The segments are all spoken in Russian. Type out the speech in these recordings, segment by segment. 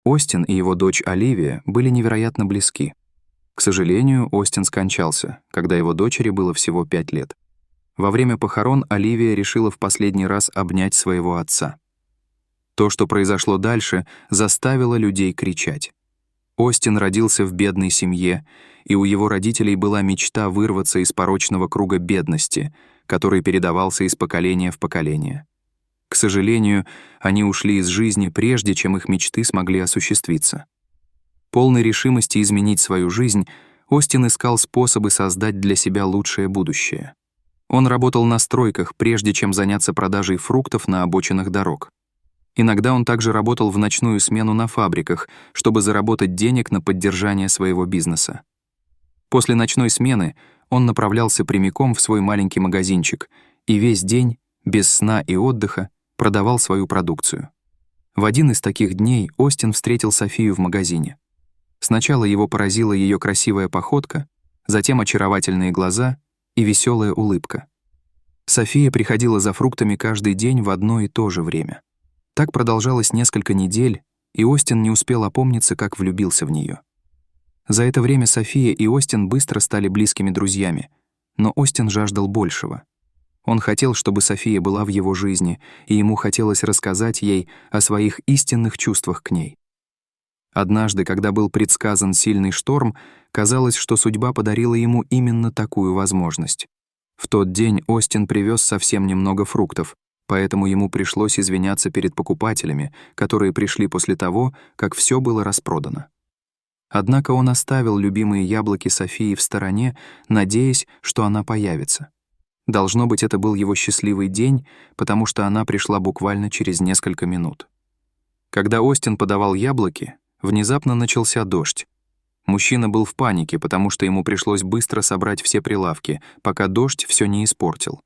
Остин и его дочь Оливия были невероятно близки. К сожалению, Остин скончался, когда его дочери было всего 5 лет. Во время похорон Оливия решила в последний раз обнять своего отца. То, что произошло дальше, заставило людей кричать. Остин родился в бедной семье, и у его родителей была мечта вырваться из порочного круга бедности, который передавался из поколения в поколение. К сожалению, они ушли из жизни прежде, чем их мечты смогли осуществиться. Полной решимости изменить свою жизнь, Остин искал способы создать для себя лучшее будущее. Он работал на стройках, прежде чем заняться продажей фруктов на обочинах дорог. Иногда он также работал в ночную смену на фабриках, чтобы заработать денег на поддержание своего бизнеса. После ночной смены он направлялся прямиком в свой маленький магазинчик и весь день, без сна и отдыха, продавал свою продукцию. В один из таких дней Остин встретил Софию в магазине. Сначала его поразила ее красивая походка, затем очаровательные глаза и веселая улыбка. София приходила за фруктами каждый день в одно и то же время. Так продолжалось несколько недель, и Остин не успел опомниться, как влюбился в нее. За это время София и Остин быстро стали близкими друзьями, но Остин жаждал большего. Он хотел, чтобы София была в его жизни, и ему хотелось рассказать ей о своих истинных чувствах к ней. Однажды, когда был предсказан сильный шторм, казалось, что судьба подарила ему именно такую возможность. В тот день Остин привез совсем немного фруктов, поэтому ему пришлось извиняться перед покупателями, которые пришли после того, как все было распродано. Однако он оставил любимые яблоки Софии в стороне, надеясь, что она появится. Должно быть, это был его счастливый день, потому что она пришла буквально через несколько минут. Когда Остин подавал яблоки, внезапно начался дождь. Мужчина был в панике, потому что ему пришлось быстро собрать все прилавки, пока дождь все не испортил.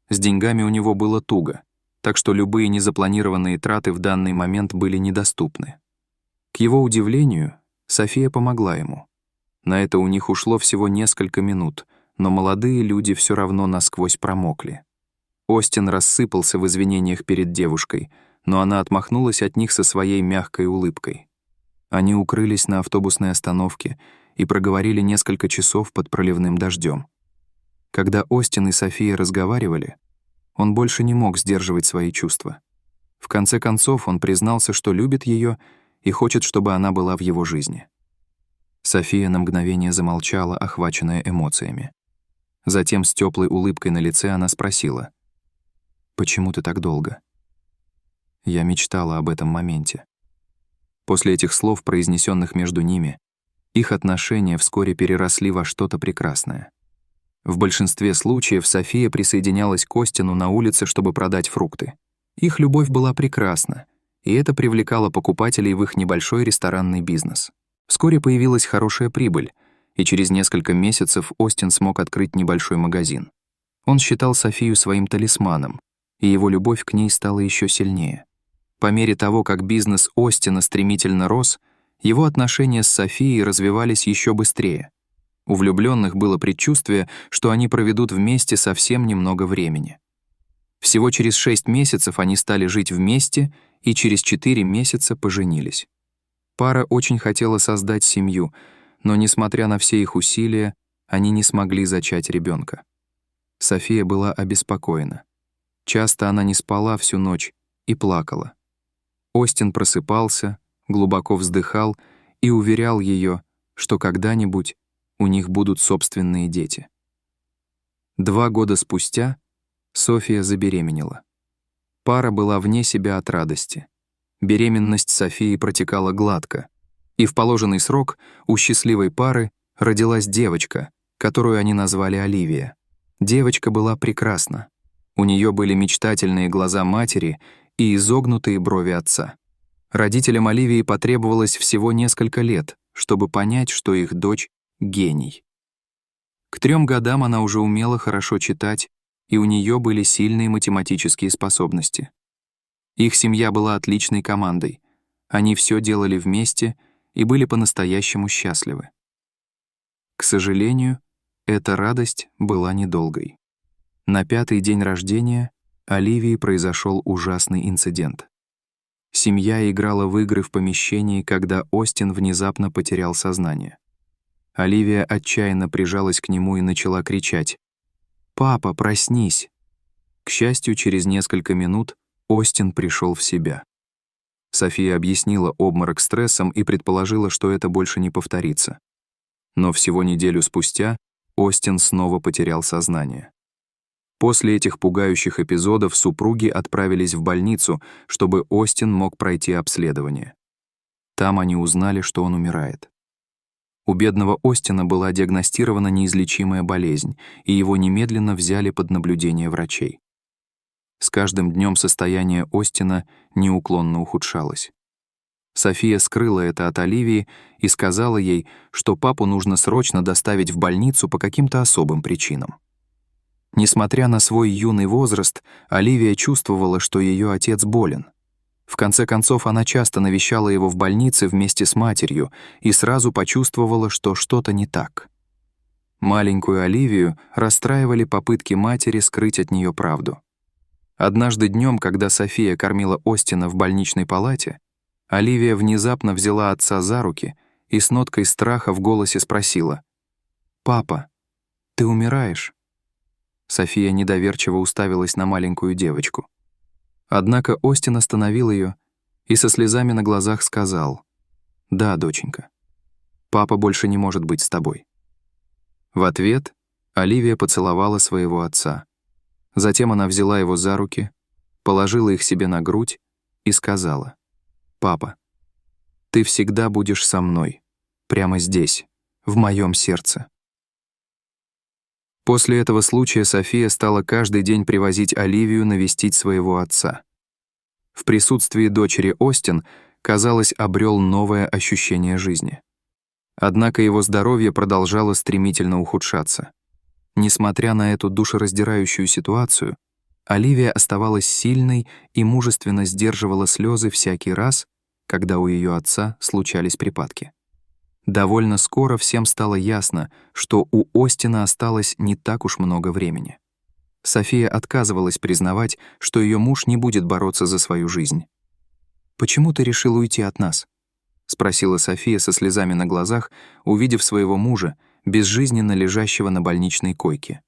С деньгами у него было туго, так что любые незапланированные траты в данный момент были недоступны. К его удивлению, София помогла ему. На это у них ушло всего несколько минут, но молодые люди все равно насквозь промокли. Остин рассыпался в извинениях перед девушкой, но она отмахнулась от них со своей мягкой улыбкой. Они укрылись на автобусной остановке и проговорили несколько часов под проливным дождем. Когда Остин и София разговаривали, он больше не мог сдерживать свои чувства. В конце концов, он признался, что любит ее и хочет, чтобы она была в его жизни. София на мгновение замолчала, охваченная эмоциями. Затем с теплой улыбкой на лице она спросила: «Почему ты так долго?» Я мечтала об этом моменте. После этих слов, произнесенных между ними, их отношения вскоре переросли во что-то прекрасное. В большинстве случаев София присоединялась к Остину на улице, чтобы продать фрукты. Их любовь была прекрасна, и это привлекало покупателей в их небольшой ресторанный бизнес. Вскоре появилась хорошая прибыль, и через несколько месяцев Остин смог открыть небольшой магазин. Он считал Софию своим талисманом, и его любовь к ней стала еще сильнее. По мере того, как бизнес Остина стремительно рос, его отношения с Софией развивались еще быстрее. У влюбленных было предчувствие, что они проведут вместе совсем немного времени. Всего через 6 месяцев они стали жить вместе и через 4 месяца поженились. Пара очень хотела создать семью, но, несмотря на все их усилия, они не смогли зачать ребенка. София была обеспокоена. Часто она не спала всю ночь и плакала. Остин просыпался, глубоко вздыхал и уверял ее, что когда-нибудь у них будут собственные дети. 2 года спустя София забеременела. Пара была вне себя от радости. Беременность Софии протекала гладко, и в положенный срок у счастливой пары родилась девочка, которую они назвали Оливия. Девочка была прекрасна. У нее были мечтательные глаза матери и изогнутые брови отца. Родителям Оливии потребовалось всего несколько лет, чтобы понять, что их дочь — гений. К 3 годам она уже умела хорошо читать, и у нее были сильные математические способности. Их семья была отличной командой. Они все делали вместе и были по-настоящему счастливы. К сожалению, эта радость была недолгой. На 5-й день рождения Оливии произошел ужасный инцидент. Семья играла в игры в помещении, когда Остин внезапно потерял сознание. Оливия отчаянно прижалась к нему и начала кричать: «Папа, проснись!». К счастью, через несколько минут Остин пришел в себя. София объяснила обморок стрессом и предположила, что это больше не повторится. Но всего неделю спустя Остин снова потерял сознание. После этих пугающих эпизодов супруги отправились в больницу, чтобы Остин мог пройти обследование. Там они узнали, что он умирает. У бедного Остина была диагностирована неизлечимая болезнь, и его немедленно взяли под наблюдение врачей. С каждым днем состояние Остина неуклонно ухудшалось. София скрыла это от Оливии и сказала ей, что папу нужно срочно доставить в больницу по каким-то особым причинам. Несмотря на свой юный возраст, Оливия чувствовала, что ее отец болен. В конце концов, она часто навещала его в больнице вместе с матерью и сразу почувствовала, что что-то не так. Маленькую Оливию расстраивали попытки матери скрыть от нее правду. Однажды днем, когда София кормила Остина в больничной палате, Оливия внезапно взяла отца за руки и с ноткой страха в голосе спросила: «Папа, ты умираешь?» София недоверчиво уставилась на маленькую девочку. Однако Остин остановил ее и со слезами на глазах сказал: «Да, доченька, папа больше не может быть с тобой». В ответ Оливия поцеловала своего отца. Затем она взяла его за руки, положила их себе на грудь и сказала: «Папа, ты всегда будешь со мной, прямо здесь, в моем сердце». После этого случая София стала каждый день привозить Оливию навестить своего отца. В присутствии дочери Остин, казалось, обрел новое ощущение жизни. Однако его здоровье продолжало стремительно ухудшаться. Несмотря на эту душераздирающую ситуацию, Оливия оставалась сильной и мужественно сдерживала слезы всякий раз, когда у ее отца случались припадки. Довольно скоро всем стало ясно, что у Остина осталось не так уж много времени. София отказывалась признавать, что ее муж не будет бороться за свою жизнь. «Почему ты решил уйти от нас?» — спросила София со слезами на глазах, увидев своего мужа, безжизненно лежащего на больничной койке.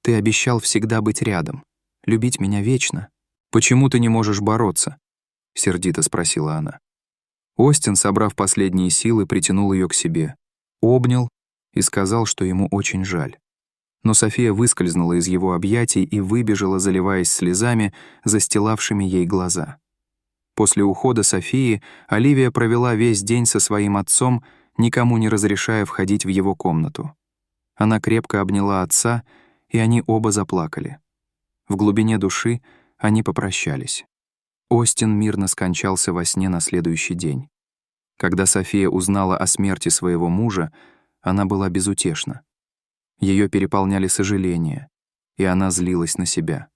«Ты обещал всегда быть рядом, любить меня вечно. Почему ты не можешь бороться?» — сердито спросила она. Остин, собрав последние силы, притянул ее к себе, обнял и сказал, что ему очень жаль. Но София выскользнула из его объятий и выбежала, заливаясь слезами, застилавшими ей глаза. После ухода Софии Оливия провела весь день со своим отцом, никому не разрешая входить в его комнату. Она крепко обняла отца, и они оба заплакали. В глубине души они попрощались. Остин мирно скончался во сне на следующий день. Когда София узнала о смерти своего мужа, она была безутешна. Ее переполняли сожаления, и она злилась на себя.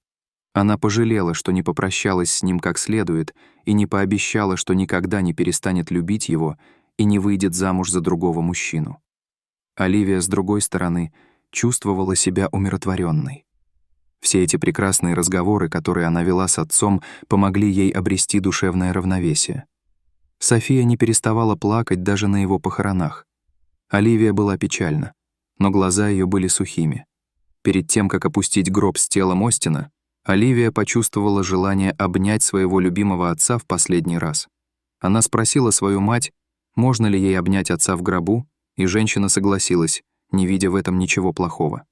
Она пожалела, что не попрощалась с ним как следует и не пообещала, что никогда не перестанет любить его и не выйдет замуж за другого мужчину. Оливия, с другой стороны, чувствовала себя умиротворенной. Все эти прекрасные разговоры, которые она вела с отцом, помогли ей обрести душевное равновесие. София не переставала плакать даже на его похоронах. Оливия была печальна, но глаза ее были сухими. Перед тем, как опустить гроб с телом Остина, Оливия почувствовала желание обнять своего любимого отца в последний раз. Она спросила свою мать, можно ли ей обнять отца в гробу, и женщина согласилась, не видя в этом ничего плохого.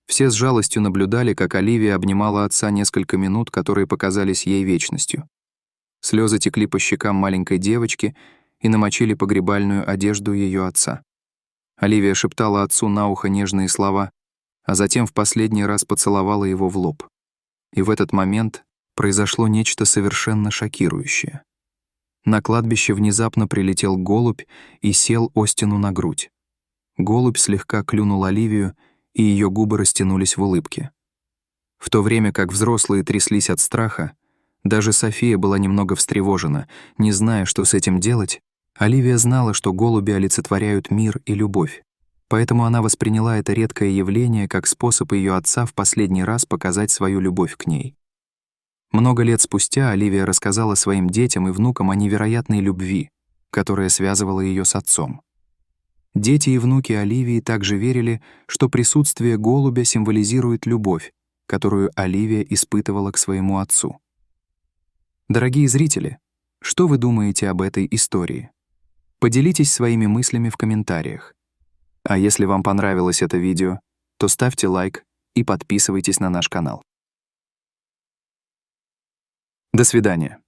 Все с жалостью наблюдали, как Оливия обнимала отца несколько минут, которые показались ей вечностью. Слезы текли по щекам маленькой девочки и намочили погребальную одежду ее отца. Оливия шептала отцу на ухо нежные слова, а затем в последний раз поцеловала его в лоб. И в этот момент произошло нечто совершенно шокирующее. На кладбище внезапно прилетел голубь и сел Остину на грудь. Голубь слегка клюнул Оливию, и ее губы растянулись в улыбке. В то время как взрослые тряслись от страха, даже София была немного встревожена. Не зная, что с этим делать, Оливия знала, что голуби олицетворяют мир и любовь, поэтому она восприняла это редкое явление как способ ее отца в последний раз показать свою любовь к ней. Много лет спустя Оливия рассказала своим детям и внукам о невероятной любви, которая связывала ее с отцом. Дети и внуки Оливии также верили, что присутствие голубя символизирует любовь, которую Оливия испытывала к своему отцу. Дорогие зрители, что вы думаете об этой истории? Поделитесь своими мыслями в комментариях. А если вам понравилось это видео, то ставьте лайк и подписывайтесь на наш канал. До свидания.